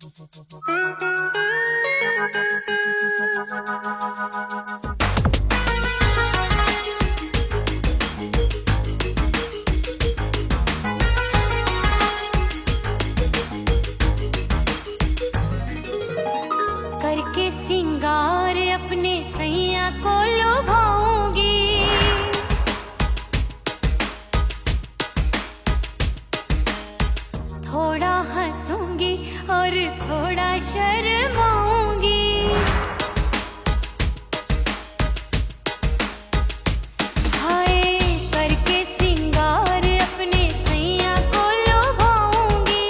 करके सिंगार अपने सैया को लुभाऊंगी, थोड़ा हंसूंगी और थोड़ा शर्माऊंगी। हाय करके सिंगार अपने सैया को लुभाऊंगी,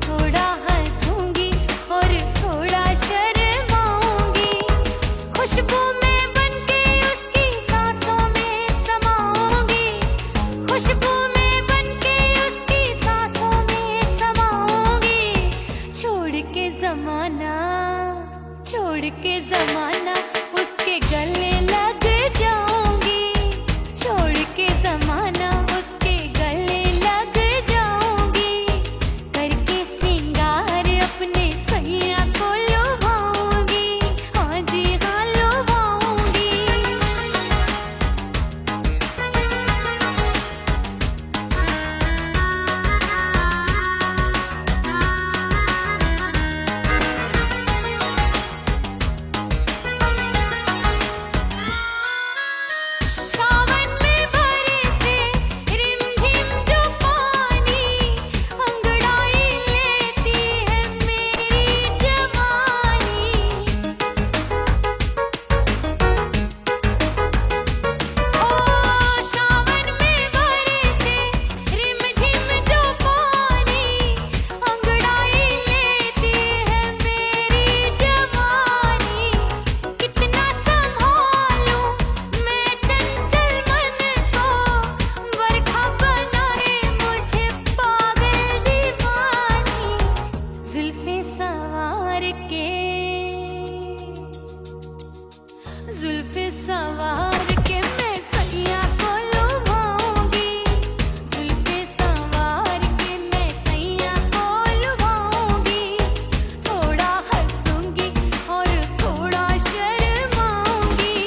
थोड़ा हंसूंगी और थोड़ा शर्माऊंगी। खुशबू में बनके उसकी सांसों में समाऊंगी, खुशबू में बनके उसकी सांसों में समाऊंगी। छोड़ के जमाना उसके गले लग जाऊंगी, छोड़ के जमाना उसके गले लग जाऊंगी। करके सिंगार अपने सैया को लुभाऊंगी, हाँ जी हाँ लुभाऊंगी। सावन में बरसे रिमझिम जो पानी, अंगड़ाई लेती है मेरी जवानी। ओ सावन में बरसे रिमझिम जो पानी, अंगड़ाई लेती है मेरी जवानी। कितना संभालूं मैं चंचल मन को, बरखा बनाए मुझे पागल दीवानी। जुल्फे सवार के मैं सैया को लुभाऊंगी, जुल्फे सवार के मैं सैया को लुभाऊंगी। थोड़ा हंसूंगी और थोड़ा शर्माऊंगी।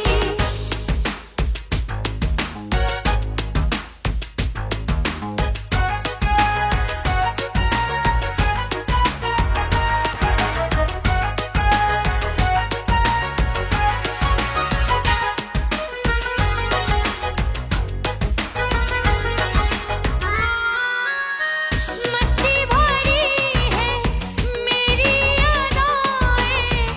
मस्ती भरी है मेरी अदाएं,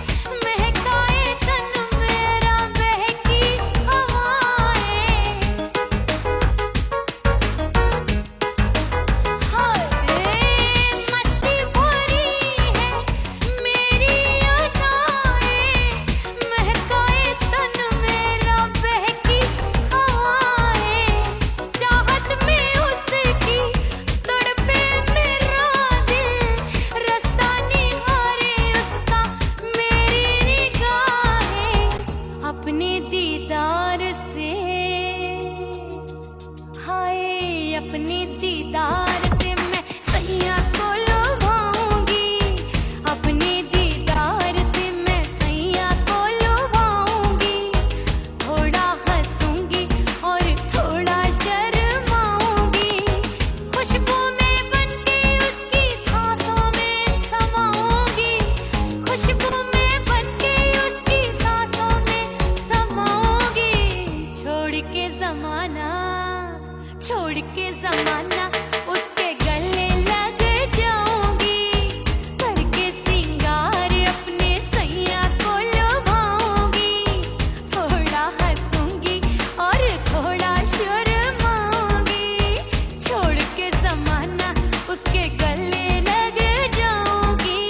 महकाए तन मेरा बहकी हवाएं। हाय मस्ती भरी है मेरी अदाएं, महकाए तन मेरा बहकी हवाएं। चाहत में उसकी तड़पे मेरा दिल, रास्ता निहारे उसका मेरी निगाहें। अपने दीदार से हाय अपने दीदार से मैं सैया को लुभाऊंगी, अपने दीदार से मैं सैया को लुभाऊंगी। थोड़ा हंसूंगी और थोड़ा शर्माऊंगी। खुशबू में बनके उसकी सांसों में समाऊंगी, खुशबू में बनके उसकी सांसों में समाऊंगी। छोड़ के जमाना उसके गले लग जाऊंगी। करके सिंगार अपने सैया को लुभाऊंगी, थोड़ा हंसूंगी और थोड़ा शर्माऊंगी। छोड़ के जमाना उसके गले लग जाऊंगी।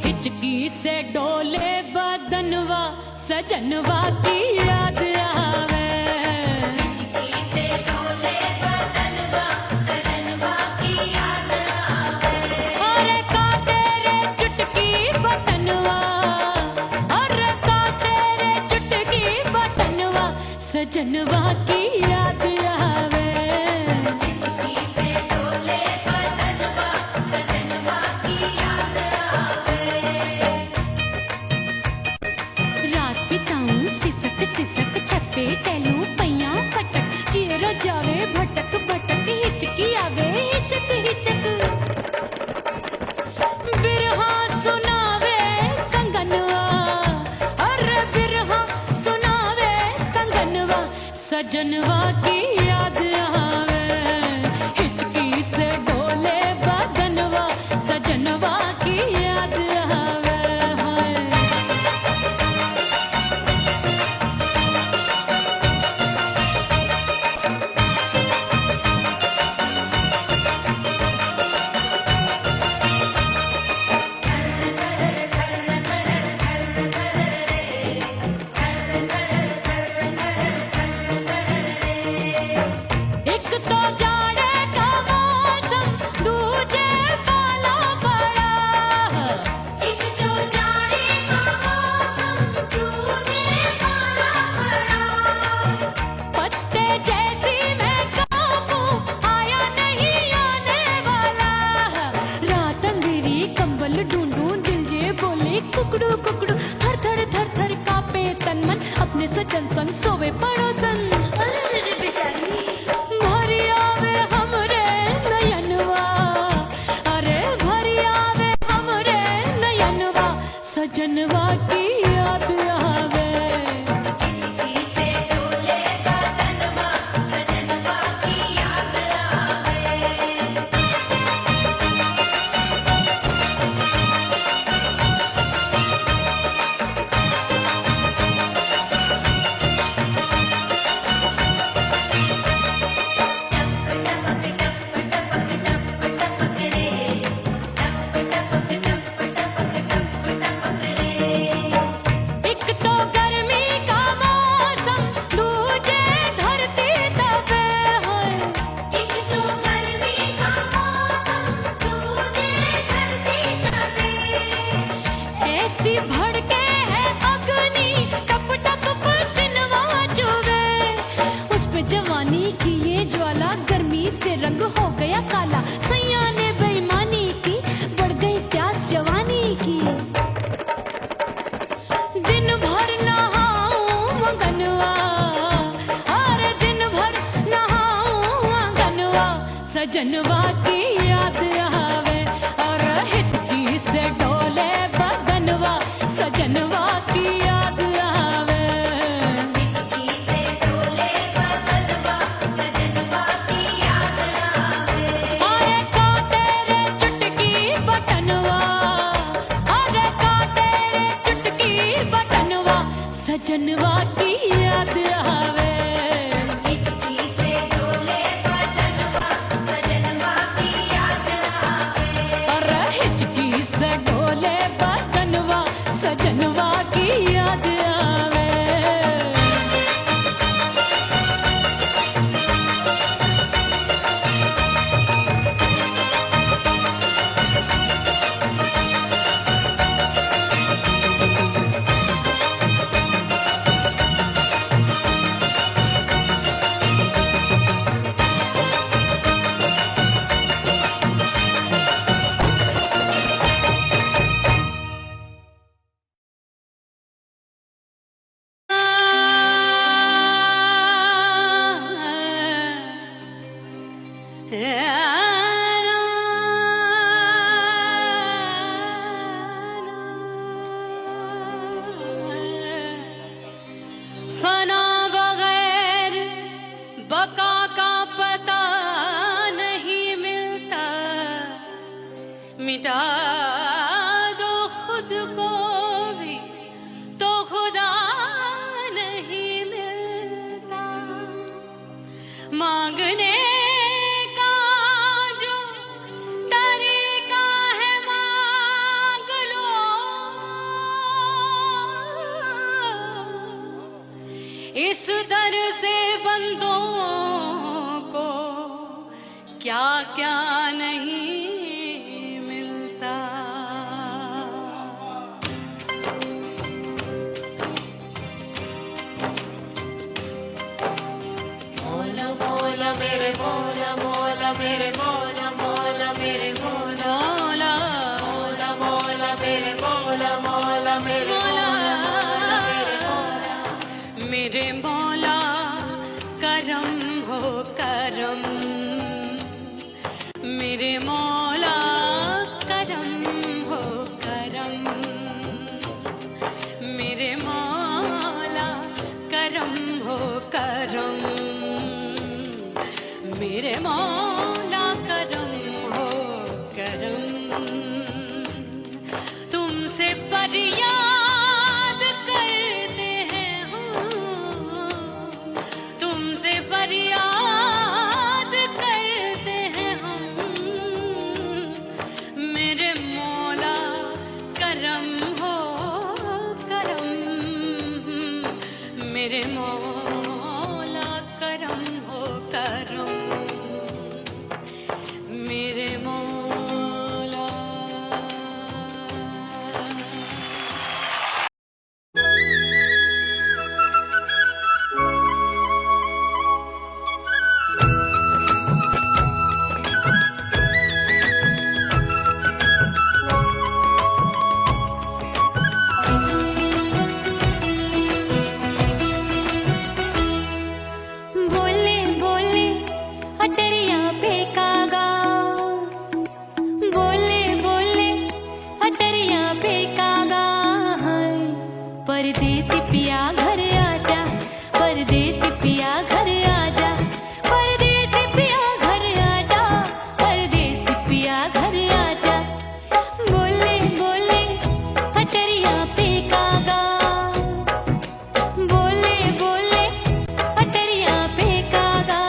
हिचकी से डोले बदनवा सजनवा की याद आवे। हिचकी से डोले बदनवा सजनवा की याद आवे। अरे का तेरे चुटकी बटनवा, अरे का तेरे चुटकी बटनवा सजनवा की याद आवे। हिचकी से डोले बदनवा सजनवा की याद आवे। रात बिताऊं सिसक सिसक छत पे टहलूं पैया पटक चेहरा जावे भटक भटक हिचकी आवे हिचक हिचक। बिरहा सुनावे कंगनवा, अरे बिरहा सुनावे कंगनवा सजनवा की याद आवे। हिचकी से डोले बदनवा सजनवा की याद आवे। हाय एक तो जाड़े का मौसम दूजे पाला पड़ा। एक तो जाड़े का मौसम दूजे पाला पड़ा। पत्ते जैसी मैं कांपूं आया नहीं आने वाला। रात अंधेरी कंबल ढूंढूं दिल ये बोले कुकड़ू कुकड़ू। थर थर थर थर कांपे तन मन अपने सजन संग सोवे पड़ोसन। भरिया वे हमरे नयनवा, अरे भरिया वे हमरे नयनवा सजनवा की याद आवे। हिचकी से डोले बदनवा सजनवा की याद आवे। एक तो गर्मी का मौसम दूजे धरती तपे होए। एक तो गर्मी का मौसम दूजे धरती तपे। ऐसी भड़के है अग्नि टप टप पसीनवा चुभे। उस पे जवानी की ये ज्वाला गर्मी से रंग हो गया काला। सैया ने बेईमानी की बढ़ गई प्यास जवानी की। दिन भर नहाऊं मगनवा, अरे दिन भर नहाऊं मगनवा सजनवा की याद आवे। और हिचकी से डोले बदनवा सजनवा की याद आवे। हिचकी से डोले बदनवा सजनवा की याद आवे। अरे का तेरे चुटकी बटनवा, अरे का तेरे चुटकी बटनवा सजनवा की याद आवे। हिचकी से डोले बदनवा सजनवा की याद आवे। अरे हिचकी से डोले बदनवा सजनवा की याद आवे। फना बगैर बका का पता नहीं मिलता। मिटा दो खुद को भी तो खुदा नहीं मिलता। मांगने का जो तरीका है मांग लो, इस दर से बंदों को क्या क्या नहीं मिलता। मौला मौला मेरे मौला मौला मेरे मौला मौला मेरे मौला मौला मौला मेरे मौला मौला मेरे मौला मेरे मौला मेरे मौला करम हो करम, मेरे मौला करम हो करम, मेरे मौला करम हो करम, मेरे मौला करम हो करम। तुमसे फरियाद करते हैं हम, तुमसे फरियाद करते हैं हम, मेरे मौला करम हो करम, मेरे मौला करम हो करम, मेरे मौला। बोले बोले अटरिया पे कागा, बोले बोले अटरिया पे कागा, परदेसी पिया घर आजा, परदेसी पिया घर आजा, परदेसी पिया घर आजा, परदेसी पिया घर आजा। बोले बोले अटरिया पे कागा, बोले बोले अटरिया पे कागा,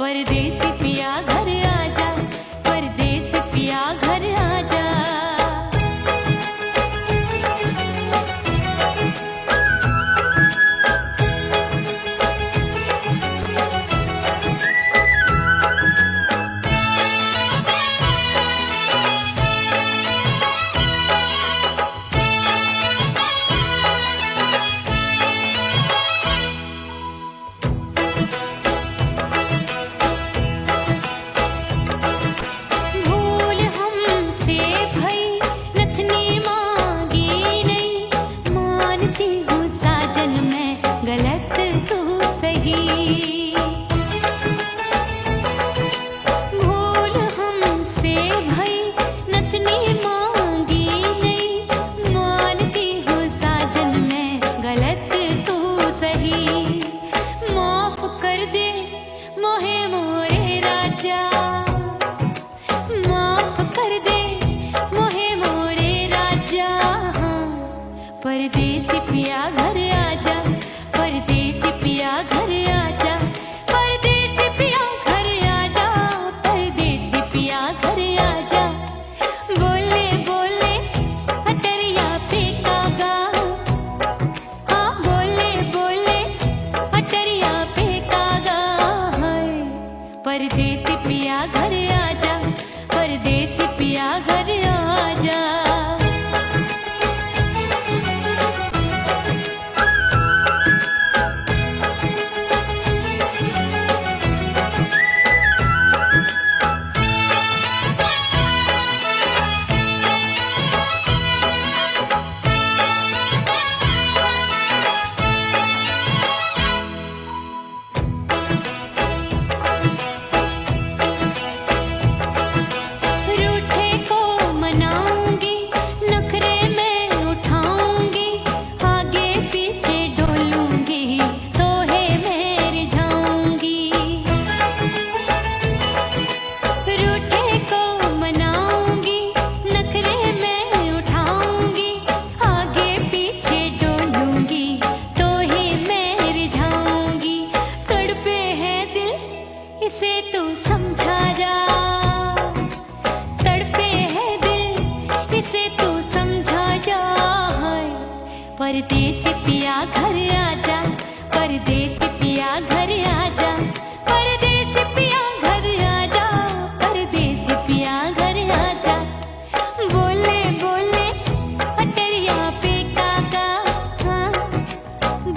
परदेसी पिया घर आजा, परदेसी पिया घर आजा। भूल हमसे भई नथनी मांगी नहीं, मानती हूँ साजन मैं गलत तू सही। भूल हमसे भई नथनी मांगी नहीं, मानती हूँ साजन मैं गलत तू सही। माफ कर दे मोहे मोरे राजा, माफ कर दे मोहे मोरे राजा, परदेसी पिया घर आजा, परदेसी पिया घर आजा, परदेसी पिया घर आजा, परदेसी पिया घर आजा। बोले बोले अटरिया पे कागा, हाँ बोले बोले अटरिया पे कागा, परदेसी पिया घर आजा, परदेसी पिया घर आजा। परदेसी पिया घर आजा, परदेसी पिया घर आजा, परदेसी पिया घर आजा, परदेसी पिया घर आजा। बोले बोले अटरिया पे कागा, हाँ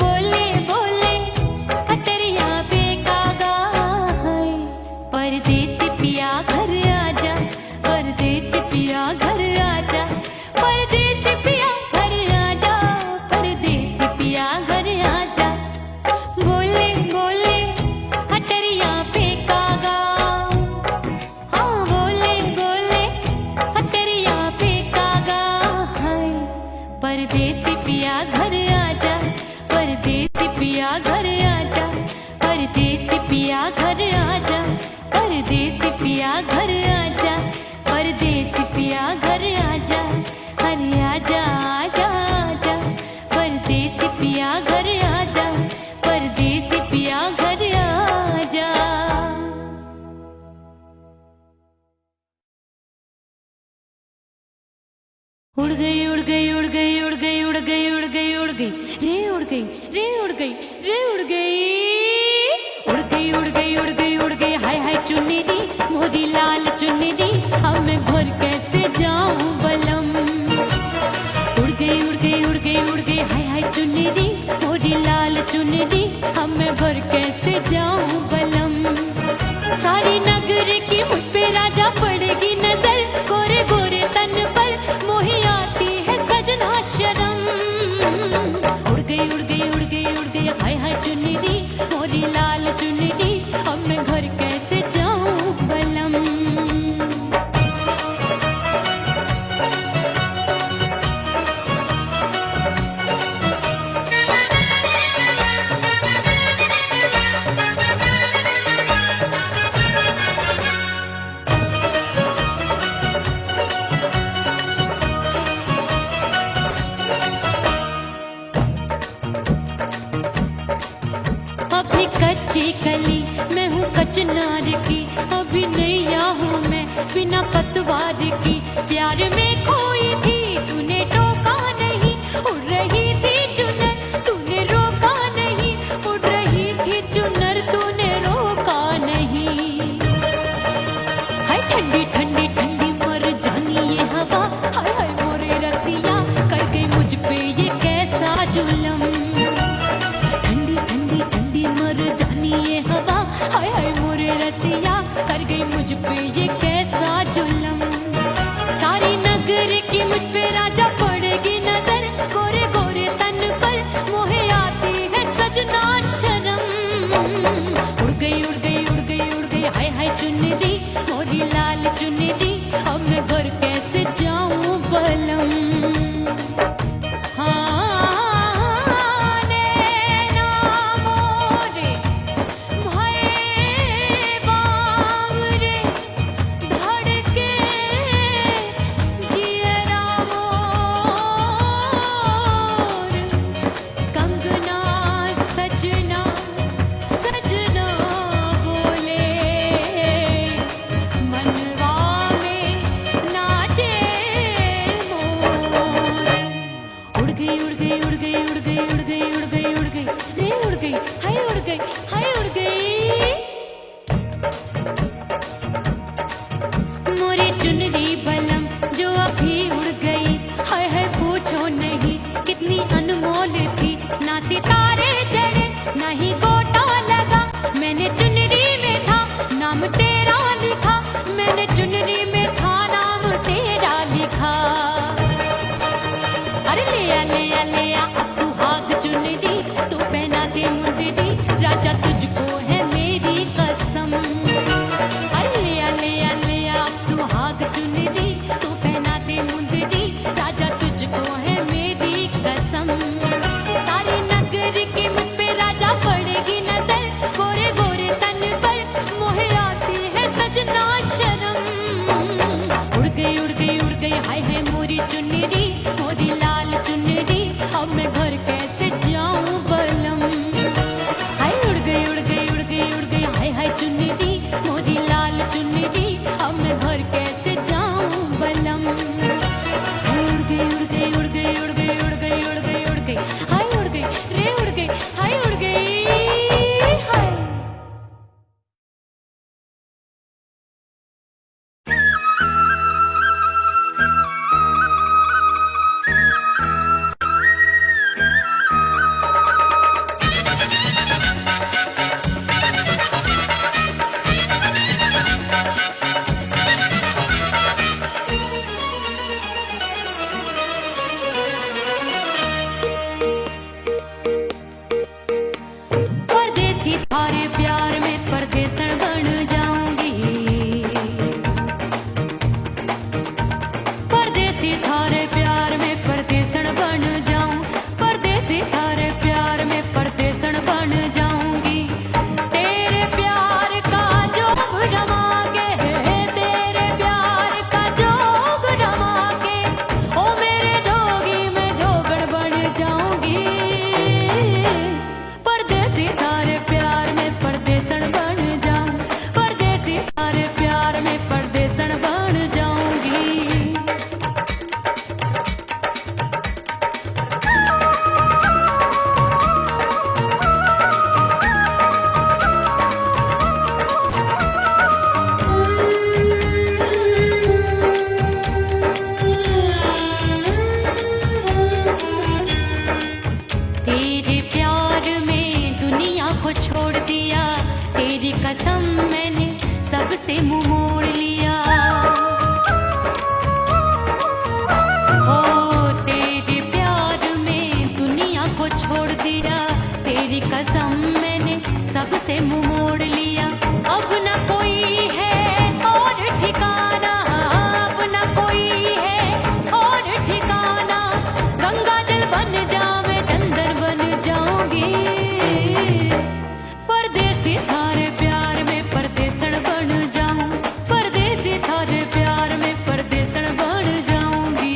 बोले बोले अटरिया पे कागा है। परदेसी पिया घर आजा, परदेसी पिया घर आजा, परदेसी पिया घर आजा, परदेसी पिया घर आजा। बोले बोले अटरिया पे कागा, हाँ बोले बोले अटरिया पे कागा है। परदेसी पिया घर आजा, परदेसी पिया घर आजा, परदेसी पिया घर आजा, परदेसी पिया घर आजा, परदेसी पिया घर आजा। अरे आजा आजा आजा, परदेसी पिया घर आजा, परदेसी पिया घर आजा। उड़ गई उड़ गई उड़ गई उड़ गई उड़ गई उड़ गई उड़ गई रे उड़ गई रे उड़ गई रे उड़ गई उड़ गई उड़ गई उड़ गई उड़ गई। हाय हाय चुन्नी दी मोदी लाल चुन्नी दी, अब मैं घर कैसे जाऊं बलम। उड़ गई उड़ गई उड़ गई उड़ गई हाय हाय चुन्नी दी मोदी लाल चुन्नी दी, अब मैं घर कैसे जाऊं बलम। सारी नगर की मुझ पे राजा पड़ेगी नजर, गोरे गोरे तन पर मोही आती है सजना शर्म। उड़ गई उड़ गई उड़ गई उड़ गई हाय हाय चुन्नी दी मोरी लाल चुन्नी दी, अब मैं घर कैसे जाऊं बलम। अभी कच्ची कली मैं हूँ कचनार की, अभी नैया हूँ मैं बिना पतवार की। प्यार में खोई थी तूने टोका नहीं, उड़ रही थी चुनर तूने रोका नहीं, उड़ रही थी चुनर तूने रोका नहीं। हाय ठंडी ठंडी ठंडी मर जानी ये हवा, हाय हाय मोरे रसिया कर गई मुझ पे ये कैसा जुलम। ठंडी ठंडी ठंडी मर जानी ये हवा, हाय हाय मोरे रसिया कर गई मुझ पे ये कैसा जुलम। सारी नगर की मुझ पे राजा पड़ेगी नजर, गोरे गोरे तन पर मोहे आती है सजना शर्म। उड़ गई उड़ गई उड़ गई उड़ गई हाय हाय चुन्नी दी मोरी लाल चुन्नी दी, अब मैं घर कैसे जाऊं बलम। चुनरी बलम जो अभी उड़ गई, हाय हाय पूछो नहीं कितनी अनमोल थी। ना सितारे जड़े ना ही गोटा लगा, मैंने चुनरी में था नाम तेरा लिखा, मैंने चुनरी में था नाम तेरा लिखा। अरे ले आ अब सुहाग चुनरी तू पहना दे मुंदरी, राजा तुझको है मेरी कसम। अरे ले आ अब सुहाग चुनरी कसम मैंने सबसे मुंह मोड़ लिया। हो तेरे प्यार में दुनिया को छोड़ दिया, तेरी कसम मैंने सबसे मुंह मोड़ लिया। अब न कोई है और ठिकाना, अब न कोई है और ठिकाना। गंगा जल बन जाऊं, चंदन बन जाऊंगी। परदेसी थारे प्यार में परदेसन बन जाऊं, परदेसी थारे प्यार में परदेसन बन जाऊंगी।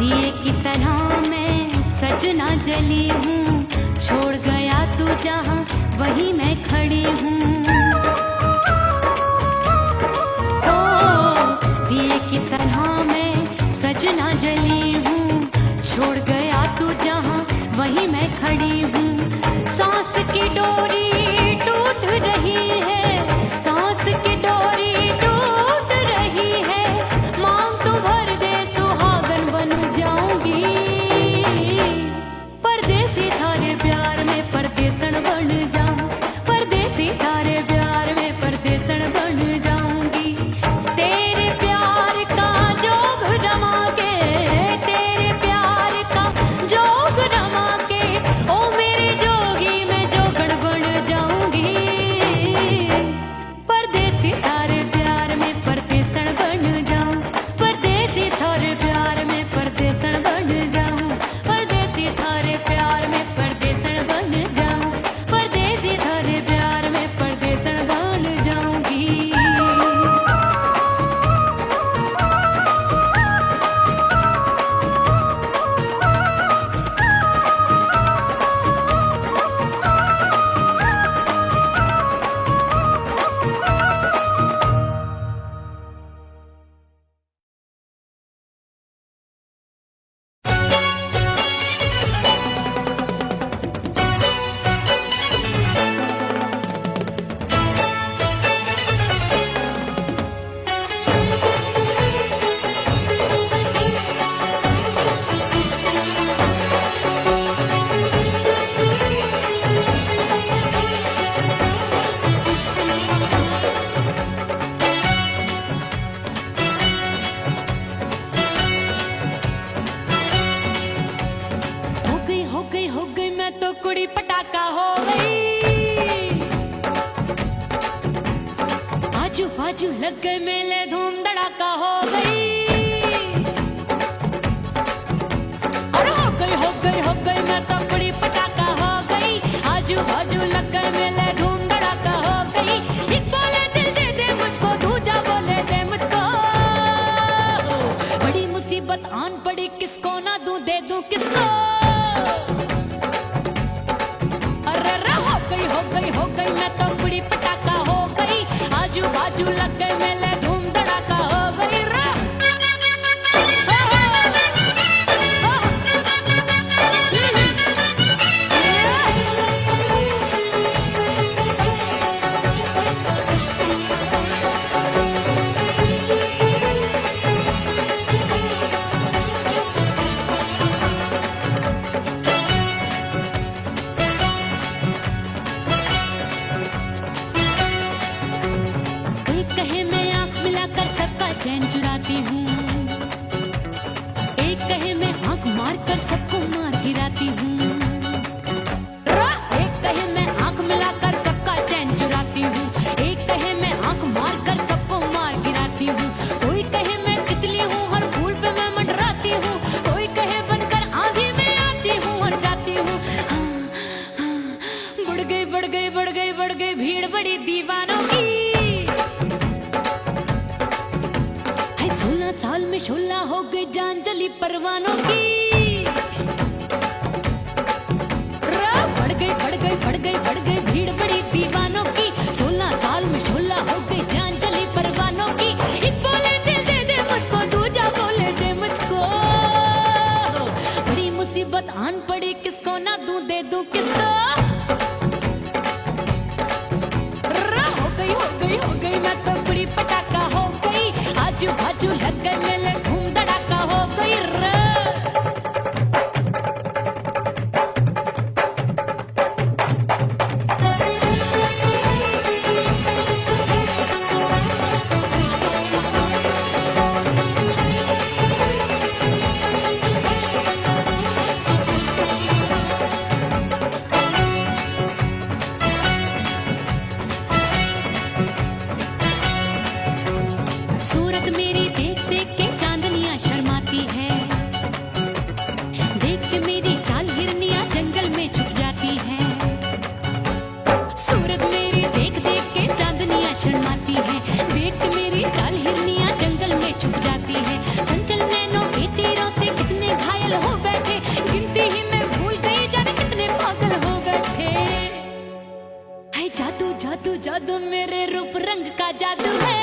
दिए की तरह मैं सजना जली हूँ, छोड़ गया तू जहाँ वहीं मैं खड़ी हूँ। ओ दिए की तरह मैं सजना जली हूँ, छोड़ गया तू जहाँ वहीं मैं खड़ी हूँ। सांस की डोरी टूट रही है, सांस की डोरी टूट रही है। मांग तू भर दे सुहागन बन जाऊंगी। परदेसी थारे प्यार में परदेसन बन जाऊं, परदेसी थारे प्यार में परदेसन बन जाऊंगी। तेरे प्यार का जोग रमा के, तेरे प्यार का जोग रमा के, ओ मेरे जोगी मैं जोगण बन जाऊंगी। परदेसी थारे प्यार में परदेसन बन जाऊं, परदेसी थारे प्यार में परदेसन बन जाऊं, परदेसी थारे प्यार में परदेसन बन जाऊं, परदेसी थारे प्यार में परदेसन बन जाऊंगी। हो गई मैं तो कुड़ी पटाखा हो गई। आजू बाजू लग गए मेले, धूम धड़ाका हो गई। अरे हो गई मैं तो कुड़ी पटाखा हो गई। आजू बाजू लग गए मेले, धूम धड़ाका हो गई। एक बोले दिल दे दे मुझको, दूजा बोले दे मुझको। बड़ी मुसीबत आन पड़ी, किसको ना दूं दे दूं किसको। हो गई मैं तो कुड़ी पटाखा हो गई। आजू बाजू लग गए मेले, धूम धड़ाका हो गई रा। चैन चुराती हूँ, एक कहे मैं आंख मार कर सबको मार गिराती हूँ। एक कहे मैं आंख मिलाकर सबका चैन चुराती हूँ, एक कहे मैं आंख मार कर सबको मार गिराती हूँ। कोई कहे मैं तितली हूँ, हर फूल पे मैं मंडराती हूँ। कोई कहे बनकर आंधी में आती हूँ और जाती हूँ। बढ़ गई भीड़ बड़ी दीवानों की। 16 साल में शोला हो गई जान जली परवानों की। बढ़ गई भीड़ बड़ी दीवानों की। 16 साल में शोला हो गई जान जली परवानों की। एक बोले दिल दे दे मुझको, दूजा बोले दे मुझको। दे दूं किसको? हो गई मैं तो बड़ी पटाखा हो गई, आजू बाजू लग गए मेले धूम धड़ाका हो गई रे। सूरत मेरी देख देख के चांदनियां शर्माती है, देख के मेरी चाल हिरनियां जंगल में छुप जाती है। सूरत मेरी देख देख के चांदनियां शर्माती है, देख के मेरी चाल हिरनियां जंगल में छुप जाती है। चंचल नैनों के तीरों से कितने घायल हो बैठे, गिनती ही मैं भूल गई जाने कितने पागल हो बैठे। है जादू जादू जादू मेरे रूप रंग का जादू है,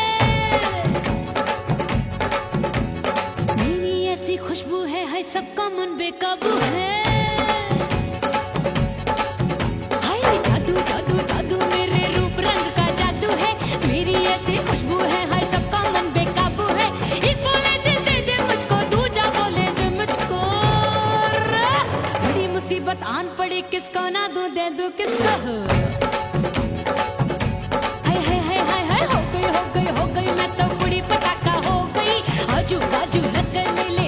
खुशबू है सबका मन बेकाबू है। हाय जादू जादू जादू मेरे रूप रंग का जादू है, मेरी ऐसी खुशबू है हाय सबका मन बेकाबू है। एक बोले दिल दे दे मुझको, दूजा बोले दे मुझको, बड़ी मुसीबत आन पड़ी किसको ना दूं दे दूं किसको। हाय हाय हाय हाय हाय हो गई मैं तो बड़ी पटाखा हो गई, आजू बाजू लग गए मेले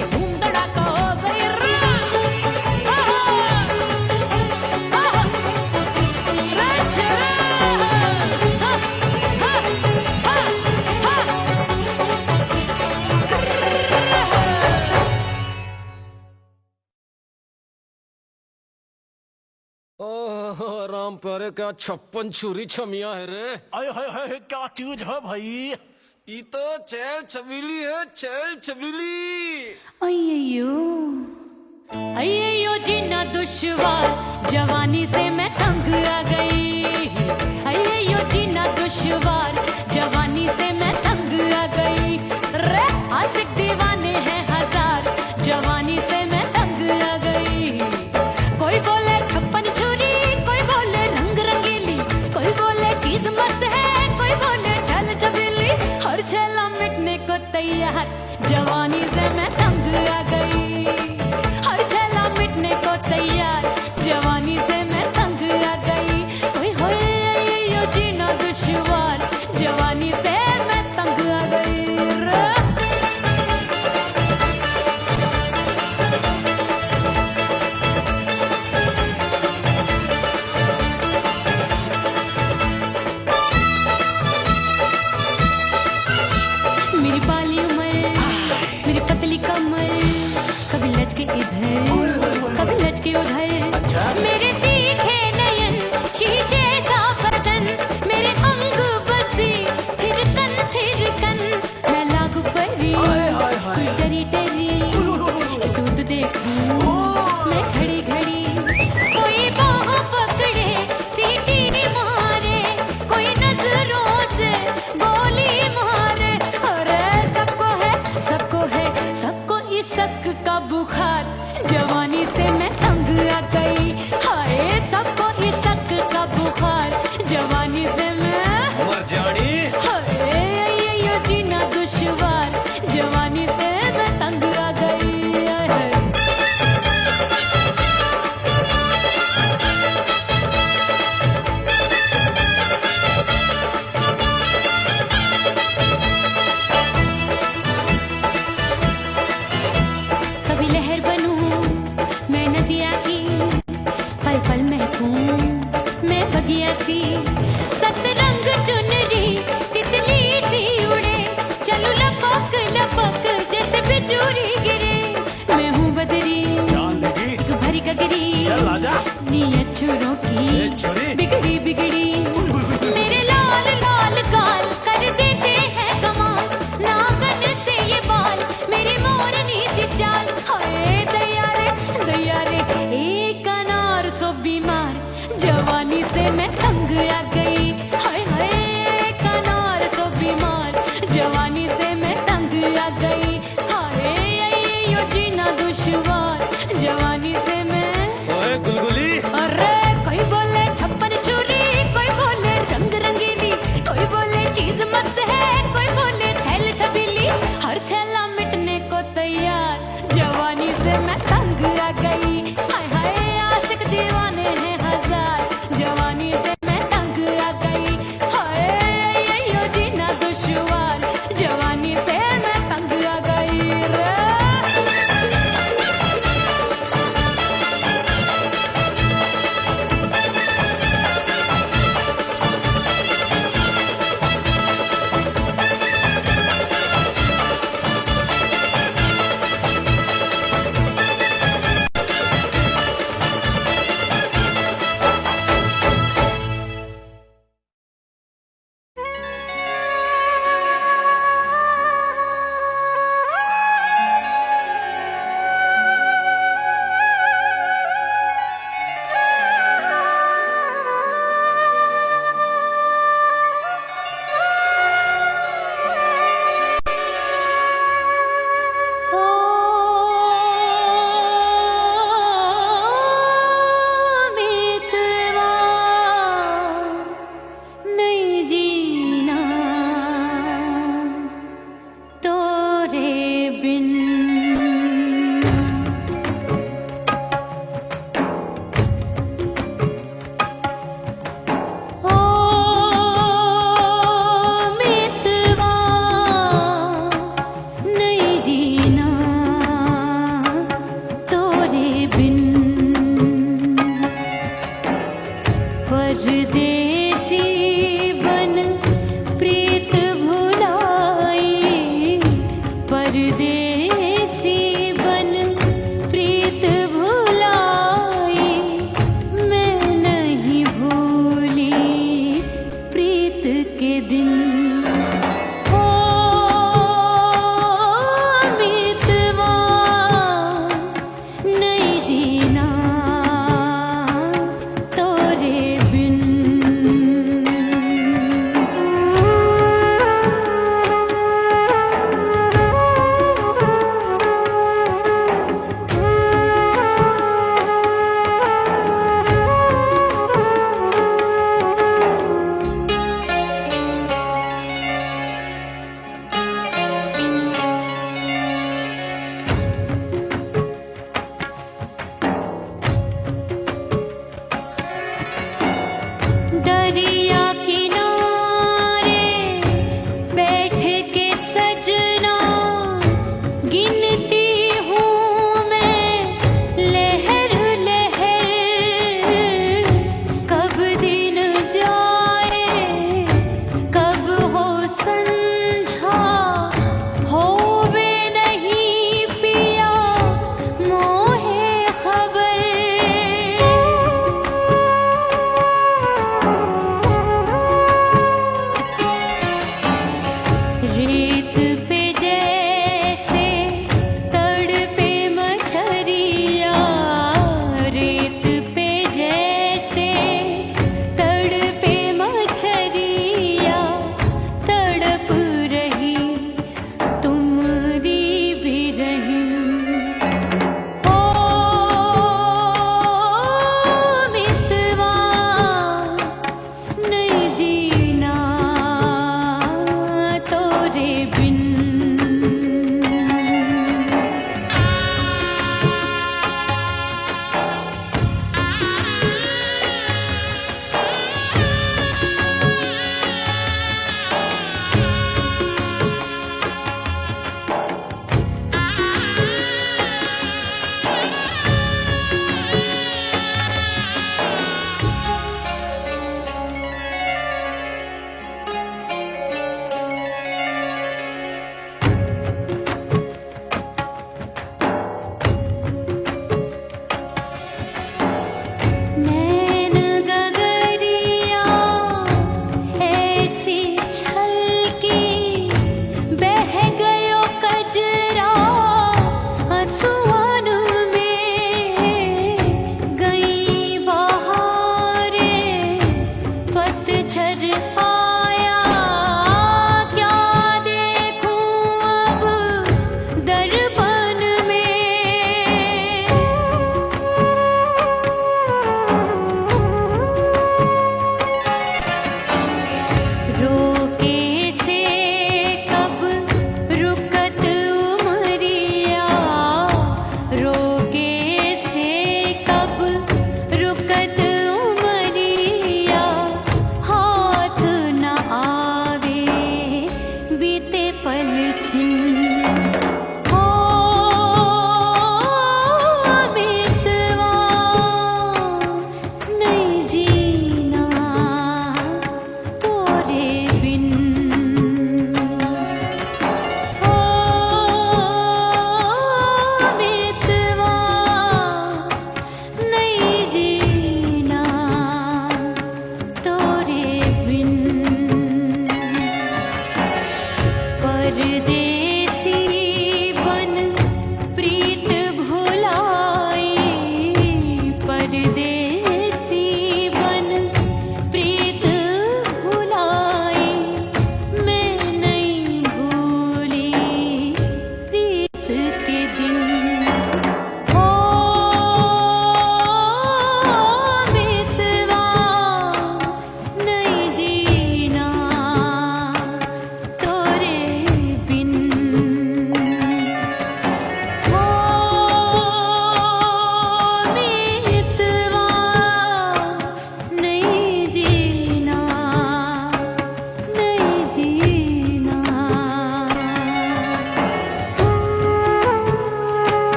राम प्यारे क्या 56 छुरी छमिया है रे। आय हाय हाय क्या चीज है भाई? ये तो चैल छबीली है, चैल छबीली। अय्यो जीना दुश्वार, जवानी से मैं तंग आ गई। अय्यो जीना दुश्वार, जवानी से मैं तंग आ गई रे। आशिक दीवाने हैं हजार, जवानी से मैं तंग आ गई। कोई बोले 56 छुरी, कोई बोले रंग रंगीली, कोई बोले चीज मस्त है, कोई बोले छल छबीली। हर छेला मिटने को तैयार, जवानी से मैं तंग आ गई। हर छेला मिटने को तैयार, जवानी से मैं तंग आ गई। ओए होए यो जीना दुश्वार, जवानी से मैं तंग आ गई रे। मेरी बाली उमर, मेरी पतली कमर, कभी लचके इधर कभी लचके उधर। मेरे तीखे नयन, शीशे का बदन, मेरे अंग बसे थिरकन मैं लागू परी, डरी डरी दूध देखूं मैं घड़ी घड़ी। कोई बाहों पकड़े सीटी मारे, कोई नजरों से गोली मारे। अरे सबको इसक का बुखार, जवानी से मैं तंग आ गई। हाय सबको इसक का बुखार, जवानी से मैं मर जानी। हाय यो जीना दुश्वार, जवानी से मैं तंग आ गई। कभी लहर बनूं मैं नदिया की, पल पल महकूं मैं बगिया सी। सतरंग चुनरी तितली सी उड़े, चलूं लपक लपक जैसे बिजुरी गिरे। मैं हूँ बदरी एक भरी गगरी, नीयत छुरों की बिगड़ी बिगड़ी। मेरे लाल लाल गाल कर देते हैं कमाल, नागन से ये बाल मेरी मोरनी सी चाल। हाय दैया रे एक अनार सो बीमार, जवानी से मैं तंग आ गई। हाय हाय एक अनार सो बीमार, जवानी से मैं तंग आ गई। हाय यो जीना दुश्वार, जवानी से मैं ओए गुलगुली। अरे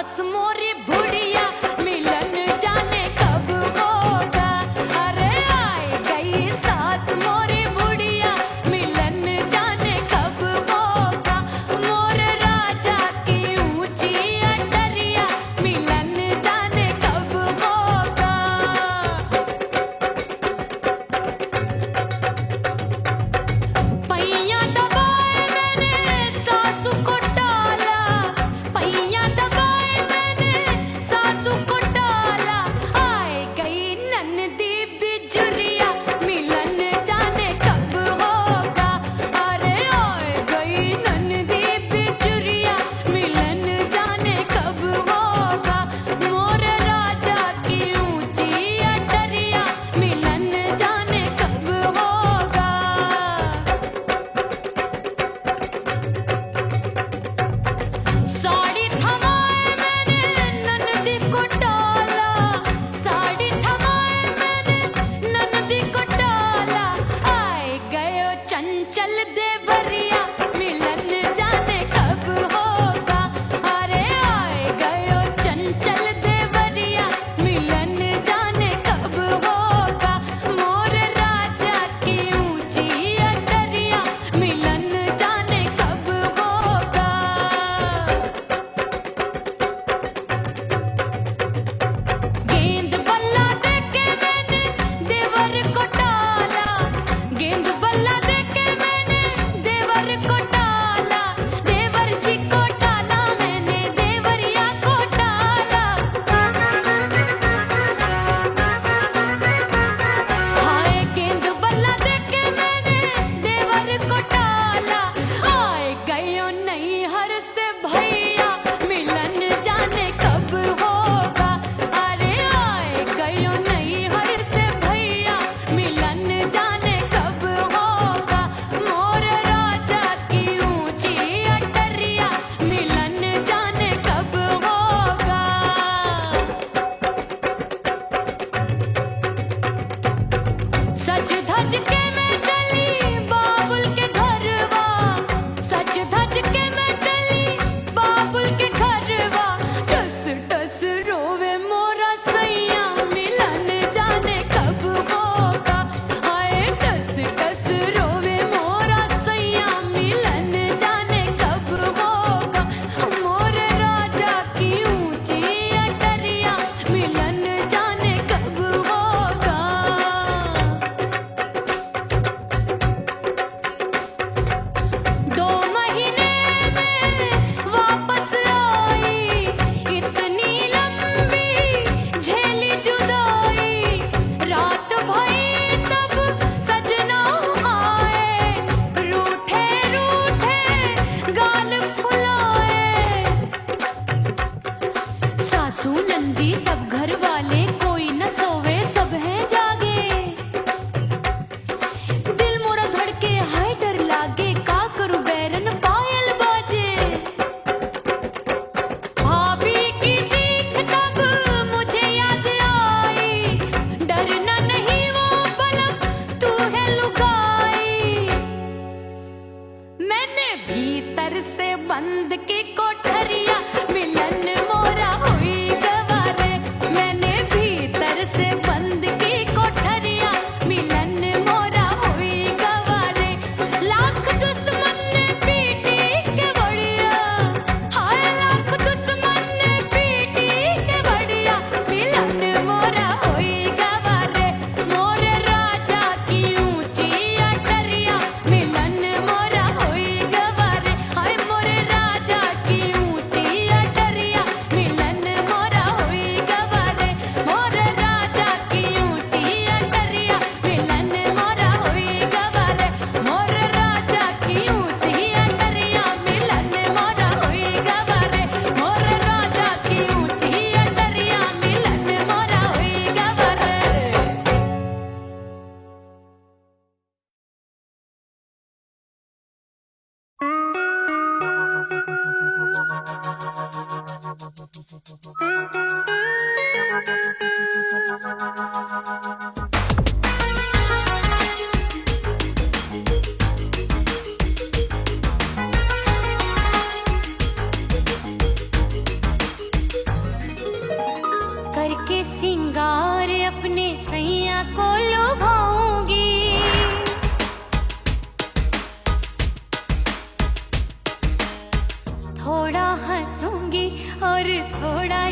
सास मोरी बुढ़िया मिलन जाने कब होगा। अरे आए गई सास मोरी बुढ़िया मिलन जाने कब होगा। मोर राजा की ऊंची अटरिया मिलन जाने कब होगा। पैया दबाए मैंने सासू को टाला, पैया दबाए मैंने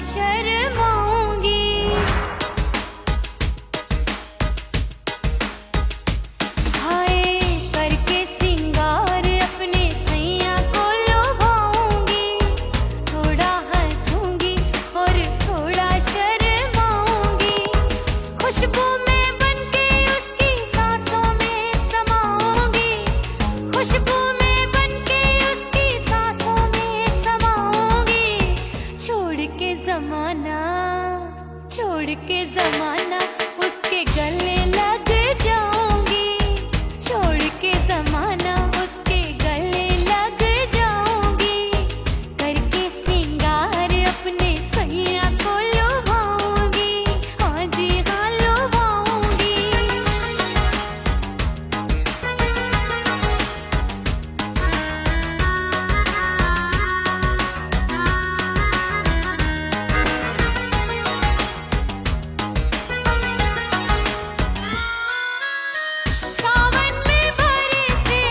शर्माऊंगी। हाय करके सिंगार अपने सैया को लुभाऊंगी। थोड़ा हंसूंगी और थोड़ा शर्माऊंगी। खुशबू में बनके उसकी सांसों में समाऊंगी। खुशबू में बनके उसकी सांसों में समाऊंगी। छोड़ के जमाना उसके गले लग जाऊंगी। छोड़ के जमाना उसके गले लग जाऊंगी। करके सिंगार अपने सैया को लुभाऊंगी। हाँ जी हाँ लुभाऊंगी। सावन में बरसे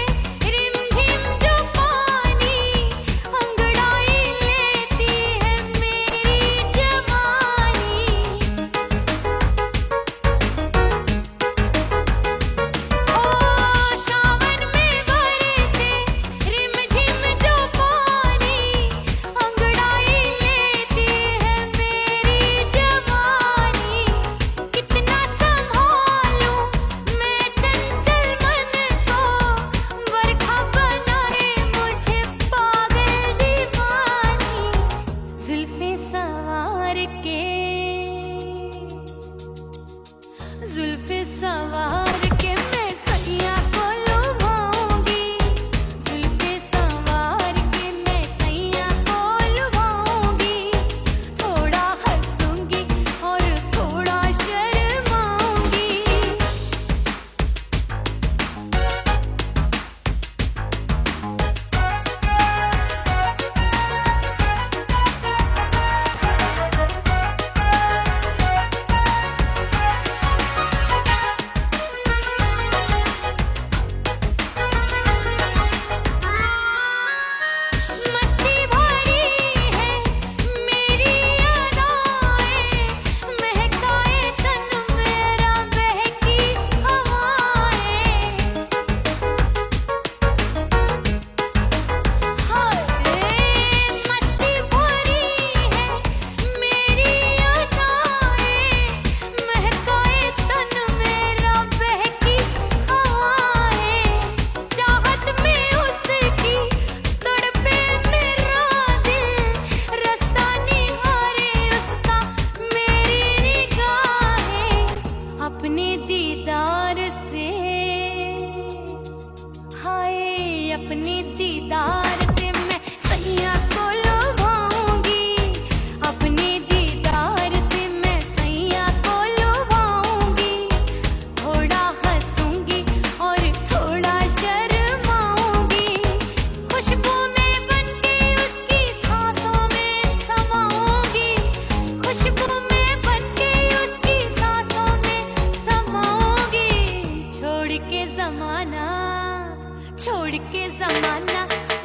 रिमझिम जो पानी अंगड़ाई लेती है मेरी जवानी। ओ सावन में बरसे रिमझिम जो पानी अंगड़ाई लेती है मेरी जवानी। कितना संभालूं मैं चंचल मन को, बरखा बनाए मुझे पागल दीवानी। जुल्फे सवार के मैं सैया को लुभाऊंगी। जुल्फे सवार के मैं सैया को लुभाऊंगी। थोड़ा हंसूंगी और थोड़ा शर्माऊंगी। मस्ती भरी है मेरी अदाएं, महकाए तन मेरा बहकी हवाएं। हाय मस्ती भरी है मेरी अदाएं, महकाए तन मेरा बहकी हवाएं। चाहत में उसकी तड़पे मेरा दिल, रास्ता निहारे उसका मेरी निगाहें। अपने दीदार से हाय अपने दीदार से मैं सैया को लुभाऊंगी। अपने दीदार से मैं सैया को लुभाऊंगी। थोड़ा हंसूंगी और थोड़ा शर्माऊंगी। खुशबू में बनके उसकी सांसों में समाऊंगी। खुशबू में बनके उसकी सांसों में समाऊंगी। छोड़ के जमाना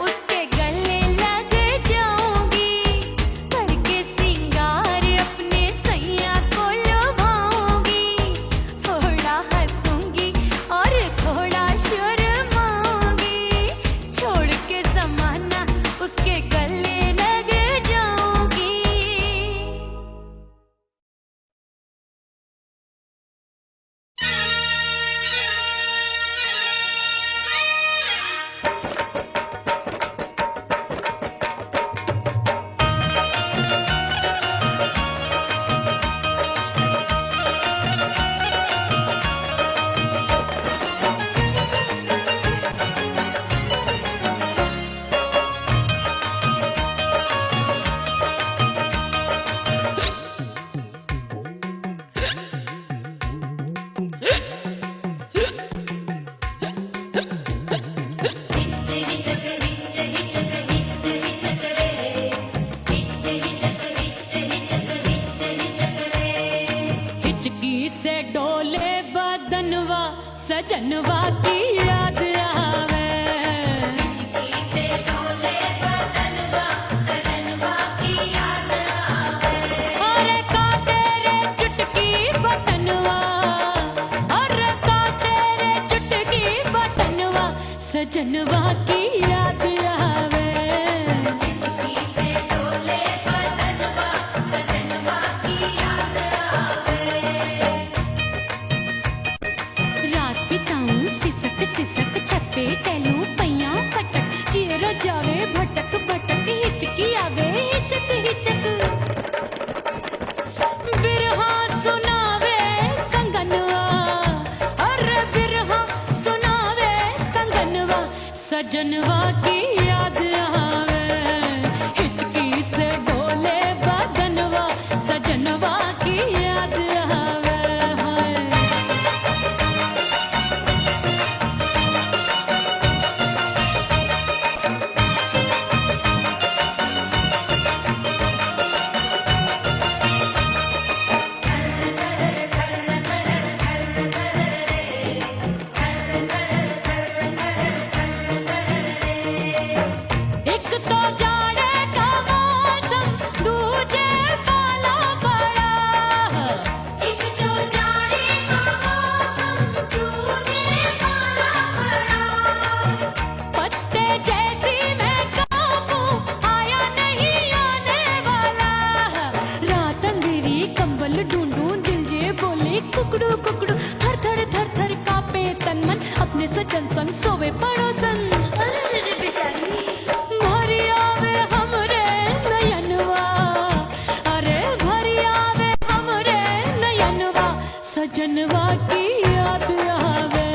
उसके गले लग जाऊंगी। करके सिंगार अपने सैया को लुभाऊंगी। थोड़ा हंसूंगी और थोड़ा शर्माऊंगी। छोड़ के जमाना उसके गले लग जाऊंगी। सजनवा की याद आवे, हिचकी से डोले बदनवा सजनवा की याद आवे। सजनवा की याद आवे, हिचकी से डोले बदनवा, सजनवा की याद आवे हाय। एक तो जाड़े का मौसम, दूजे पाला पड़ा। एक तो जाड़े का मौसम, दूजे पाला पड़ा। पत्ते जैसी मैं कांपू, आया नहीं आने वाला। रात अंधेरी कंबल ढूंढूं, दिल ये बोले कुकड़ू कुकड़ू। थर थर थर थर कांपे तन मन, अपने सजन संग सोवे पड़ोसन। भरी आवे हमरे नयनवा, अरे भरी आवे हमरे नयनवा, सजनवा की याद आवे।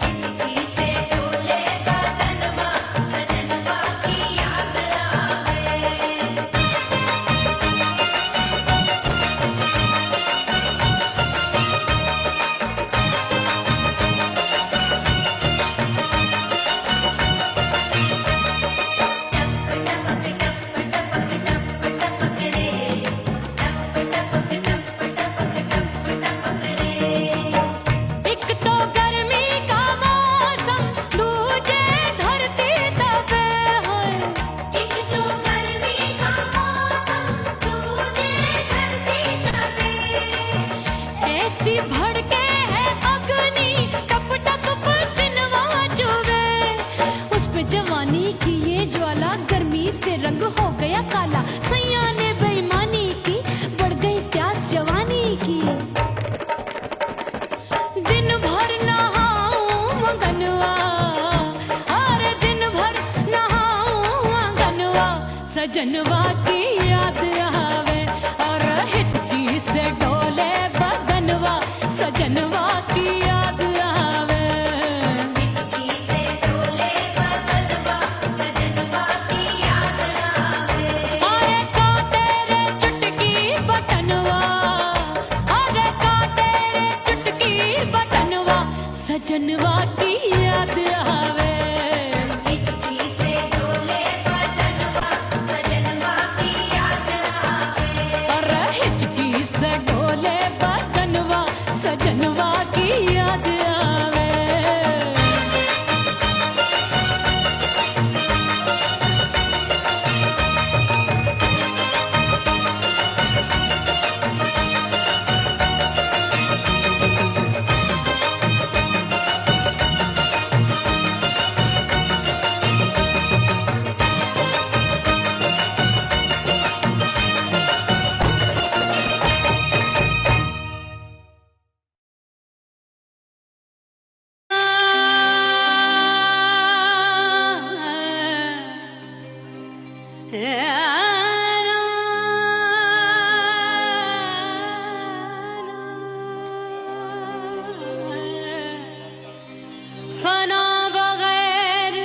हिचकी से डोले बदनवा, सजनवा की याद आवे। एक तो गर्मी का मौसम, दूजे धरती तपे होए। एक तो गर्मी का मौसम, दूजे धरती तपे। ऐसी भड़के है अग्नि, टप टप पसीनवा चुभे। उस पे जवानी की ये ज्वाला, गर्मी से रंग हो गया काला। सैया ने बेईमानी की, बढ़ गई प्यास जवानी की। दिन भर नहाऊं मगनवा, अरे दिन भर नहाऊं आंगनवा, सजनवा की याद आवे। और हिचकी से डोले बदनवा, सजनवा की याद आवे। हिचकी से डोले बदनवा, सजनवा की याद आवे। अरे काटे रे चुटकी बटनवा, अरे काटे रे चुटकी बटनवा, सजनवा की याद आवे। हिचकी से डोले बदनवा, सजनवा की याद आवे। अरे हिचकी से डोले बदनवा, सजनवा की याद आवे। फना बगैर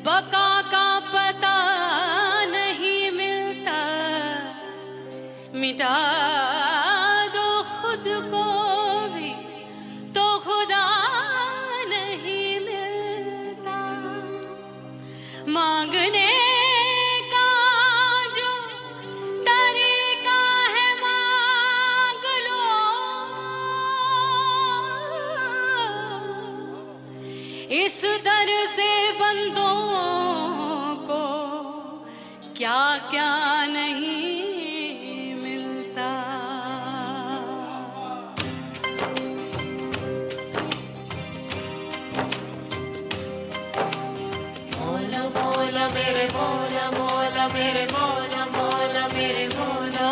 बका का पता नहीं मिलता, मिटा दो खुद को भी तो खुदा नहीं मिलता। मांगने का जो तरीका है मांग लो, इस दर से बंदों को क्या क्या नहीं मिलता। मौला मौला मेरे मौला, मौला मेरे मौला, मौला मेरे मौला,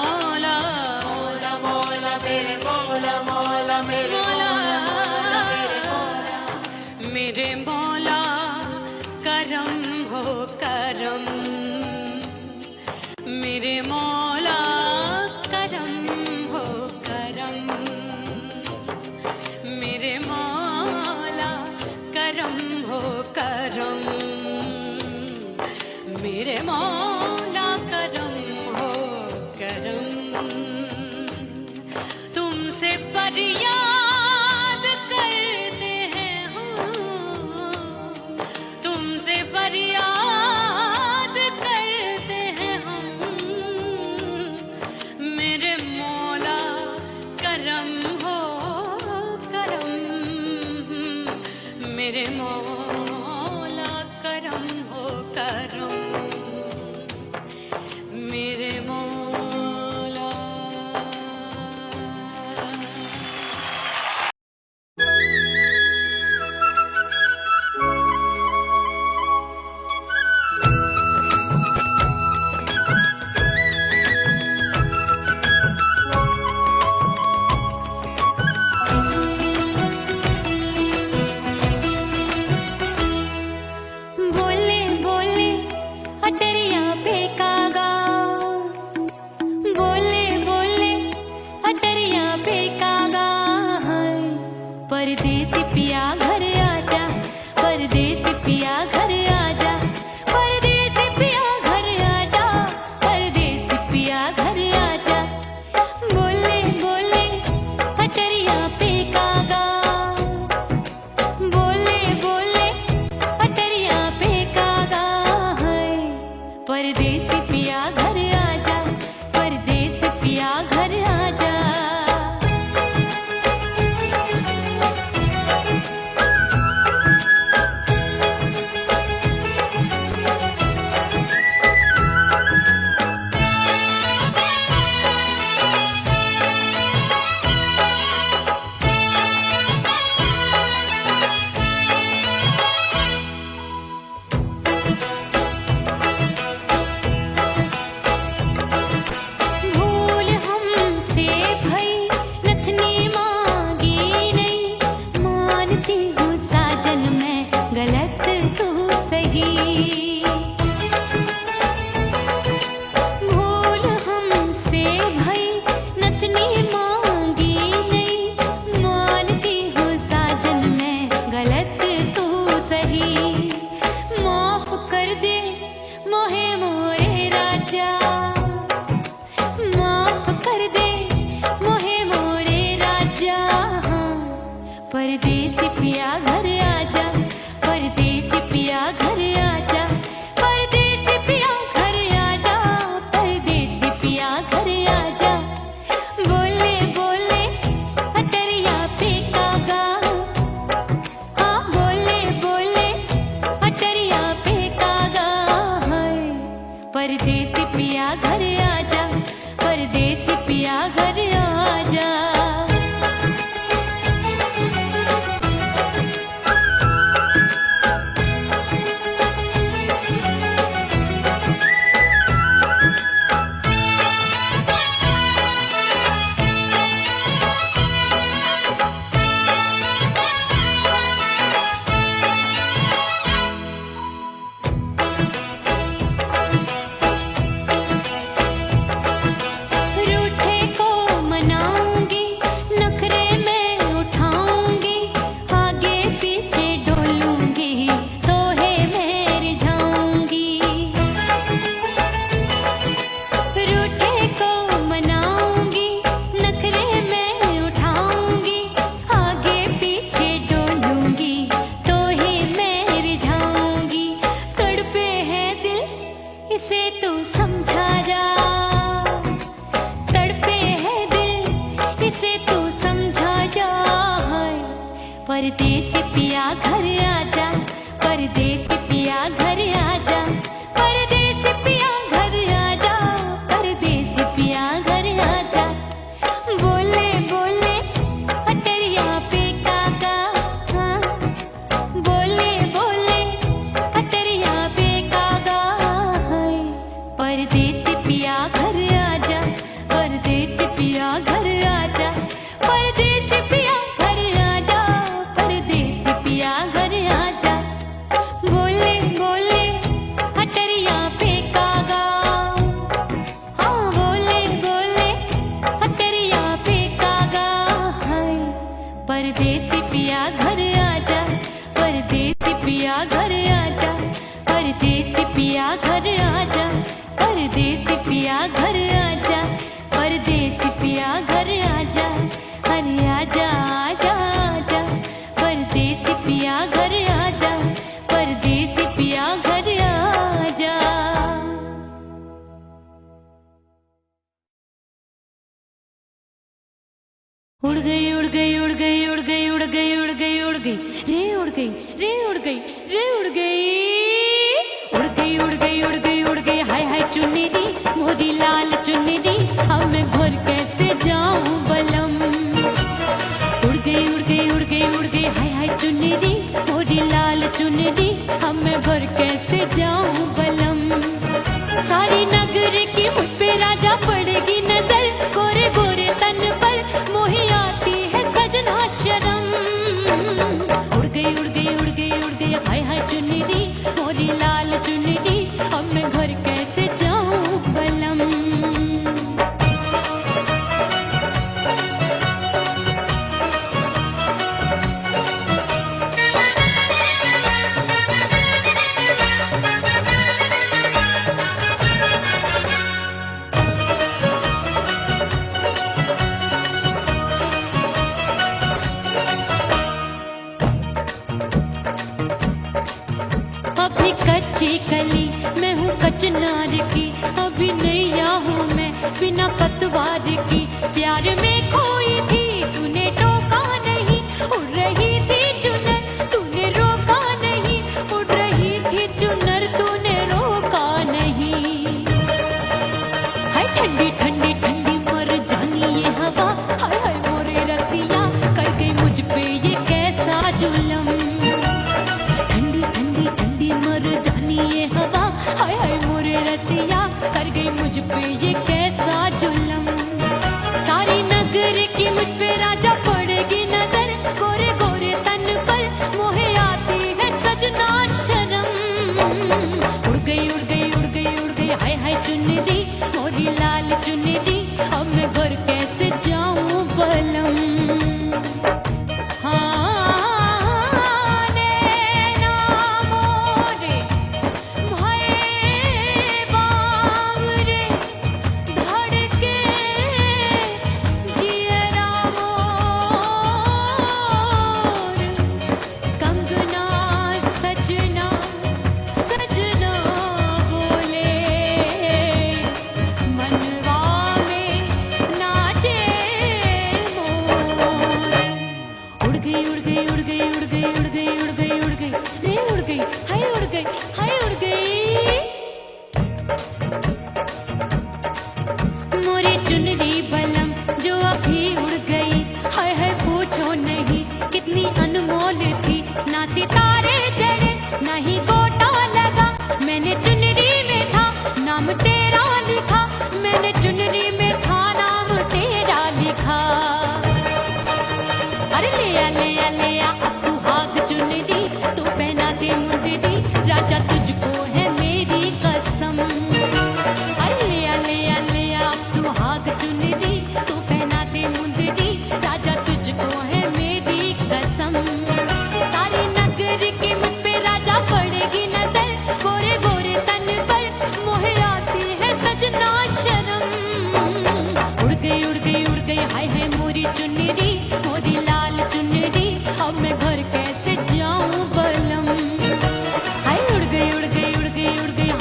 मौला मौला मेरे मौला, मौला मेरे मौला, मौला मेरे मौला। मेरे मौला करम हो करम, मेरे मौला करम हो करम, मेरे मौला करम हो करम। घर आजा, परदेसी पिया घर आजा। रूठे को मनाऊंगी, नखरे में उठाऊंगी, आगे पीछे डोलूंगी, तोहे में रिझाऊंगी। रूठे को मनाऊंगी, नखरे में उठाऊंगी, आगे पीछे डोलूंगी, तोहे में रिझाऊंगी। तड़पे है दिल इसे तू समझा जा, तड़पे है दिल इसे तू समझा जा। हाय परदेसी पिया घर आजा, परदेसी पिया घर आजा, परदेसी पिया घर आजा, परदेसी पिया घर आजा। बोले बोले अटरिया पे काका, हाँ बोले बोले अटरिया पे काका। हाय परदेसी पिया घर आजा, परदेसी पिया घर आजा, परदेसी पिया घर आजा, परदेसी पिया घर आजा। बोले बोले अटरिया पे कागा, हाँ बोले बोले अटरिया पे कागा। हाय परदेसी पिया घर आजा, परदेसी पिया घर आजा, परदेसी पिया घर आजा, परदेसी पिया घर आजा, परदेसी पिया घर आजा। अरे आजा आजा आजा, परदेसी पिया घर आजा, परदेसी पिया घर आजा। उड़ गई उड़ गई उड़ गई उड़ गई उड़ गई उड़ गई उड़ गई रे उड़ गई रे उड़ गई रे उड़ गई उड़ गई उड़ गई उड़ गई उड़ गई। हाय हाय चुन्नी मोदी लाल चुन्नी, अब मैं घर कैसे जाऊं बलम। उड़ गई उड़ गई उड़ गई उड़ गई, हाय हाय चुन्नी मोदी लाल चुन्नी, अब मैं घर कैसे जाऊं बलम। सारी नगर की मुझ पे राजा पड़ेगी नजर, गोरे गोरे तन पर मोही आती है सजना शर्म। उड़ गई उड़ गई उड़ गई उड़ गई, हाय हाय चुन्नी मोरी लाल चुन्नी, अब मैं घर कैसे जाऊं बलम। अभी कच्ची कली मैं हूँ कचनार की, अभी नैया हूँ मैं बिना पतवार की। प्यार में खोई थी तूने टोका नहीं, उड़ रही थी चुनर तूने रोका नहीं, उड़ रही थी चुनर तूने रोका नहीं। हाय ठंडी ठंडी ठंडी मर जानी ये हवा, हाय हाय मोरे रसिया कर गई मुझ पे ये कैसा जुलम। ठंडी ठंडी ठंडी मर जानी ये हवा, हाय हाय मोरे रसिया कर गई मुझ पे ये कैसा जुलम। सारी नगर मेरी बलम जो अभी उड़ गई, हाय हाय पूछो नहीं कितनी अनमोल थी। ना सितारे जड़े ना ही गोटा लगा, मैंने चुनरी में था नाम तेरा लिखा, मैंने चुनरी में था नाम तेरा लिखा। अरे ले आ अब सुहाग चुनरी, तू पहना दे मुंदरी, राजा तुझको है मेरी कसम। अरे ले आ अब सुहाग चुनरी, तू पहना दे मुंदरी, राजा तुझको है मेरी कसम। सारे नगर की मुझ पे राजा पड़ेगी नजर, गोरे गोरे तन पर मोहे आती है सजना शर्म। उड़ गई हाय हाय मोरी चुनरी, मोरी लाल चुनरी, अब मैं घर कैसे जाऊं बलम। हाय उड़ गई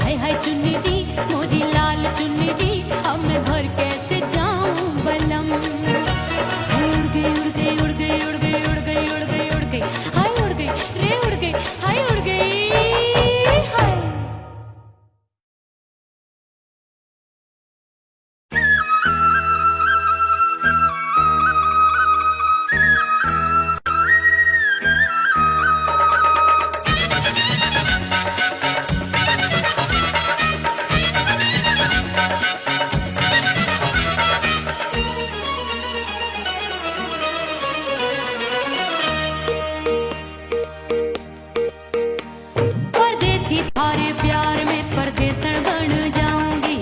हाय हाय चुनरी, मोरी लाल चुनरी, अब मैं घर कैसे जाऊं बलम। हाय उड़ गई हाय उड़ गई रे उड़ गई हाय उड़ गई हाय। परदेसी थारे प्यार में परदेसन बन जाऊंगी,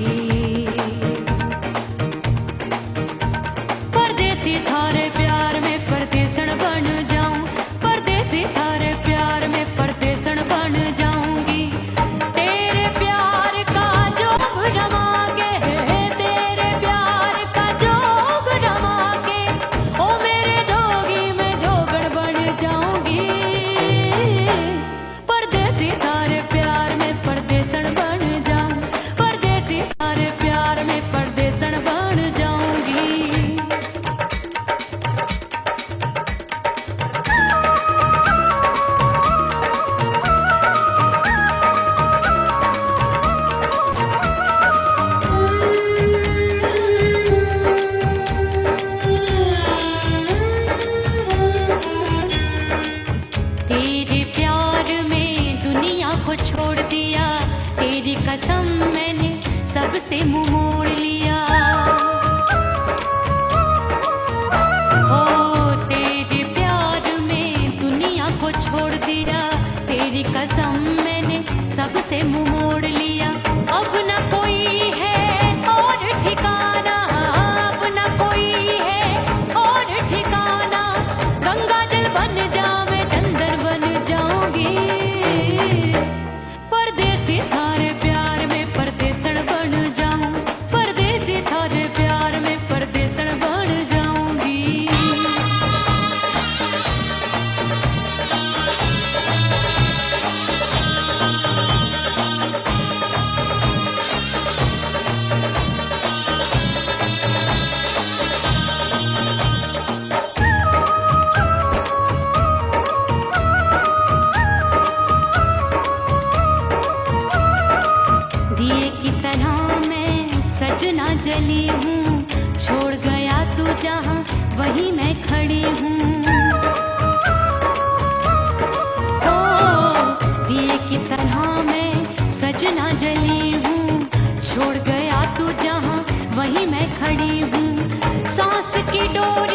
परदेसी थारे प्यार में परदेसन बन जाऊं, परदेसी थारे प्यार में परदेसन बन जाऊंगी। तेरे प्यार का जोग रमा के, तेरे प्यार का जोग रमा के, ओ मेरे जोगी मैं जोगण बन जाऊंगी। परदेसी थारे प्यार में परदेसन बन जाऊं, परदेसी थारे प्यार में परदेसन बन जाऊंगी। तेरे प्यार में दुनिया को छोड़ दिया, तेरी कसम मैंने सबसे मुंह मोड़ लिया। हो तेरे प्यार में दुनिया को छोड़ दिया, तेरी कसम मैंने सबसे मुंह मोड़ लिया। अब न कोई है और ठिकाना, अब न कोई है और ठिकाना, गंगा जल बन जावे चंदन बन जाऊंगी। परदेसी थारे प्यार में परदेसन बन जाऊं, परदेसी थारे प्यार में परदेसन बन जाऊंगी। दिए की तरह मैं सजना जली हूँ, छोड़ गया तू जहाँ वहीं मैं खड़ी हूँ। ओ दिए की तरह मैं सजना जली हूँ, छोड़ गया तू जहाँ वहीं मैं खड़ी हूँ। सांस की डोर